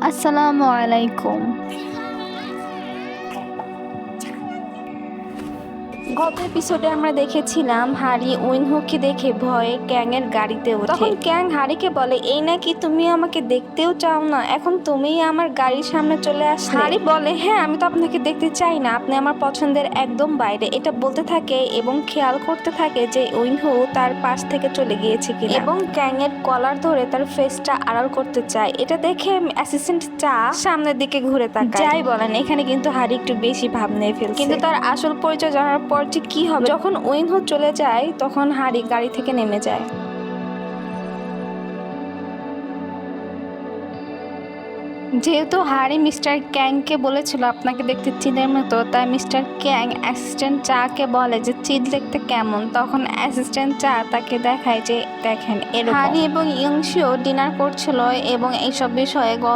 আসসালামু আলাইকুম। গত এপিসোডে আমরা দেখেছিলাম হারি উইনহুকে দেখে ভয়ে ক্যাং এর গাড়িতে ওঠে। তখন ক্যাং হারিকে বলে, এই নাকি তুমি আমাকে দেখতেও চাও না, এখন তুমিই আমার গাড়ির সামনে চলে আসলে। হারি বলে, হ্যাঁ আমি তো আপনাকে দেখতে চাই না, আপনি আমার পছন্দের একদম বাইরে। এটা বলতে থাকে এবং খেয়াল করতে থাকে যে উইনহু তার পাশ থেকে চলে গিয়েছে কিনা, এবং ক্যাং এর কলার ধরে তার ফেসটা আড়াল করতে চায়। এটা দেখে অ্যাসিস্ট্যান্ট চা সামনের দিকে ঘুরে তাকায়। যাই বলেন, এখানে কিন্তু হারি একটু বেশি ভাব নিয়ে ফেলছে। কিন্তু তার আসল পরিচয় জানার পর যে কি হবে, যখন উইনহু চলে যায় তখন হারি গাড়ি থেকে নেমে যায়। যেহেতু হারি মিস্টার ক্যাংকে বলেছিল আপনাকে দেখতে চিলের মতো, তাই মিস্টার ক্যাং অ্যাসিস্ট্যান্ট চাকে বলে যে চিল দেখতে কেমন। তখন অ্যাসিস্ট্যান্ট চা তাকে দেখায় যে দেখেন এরকম। হারি এবং ইয়ংশিও ডিনার করছিল এবং এইসব বিষয়ে গল্প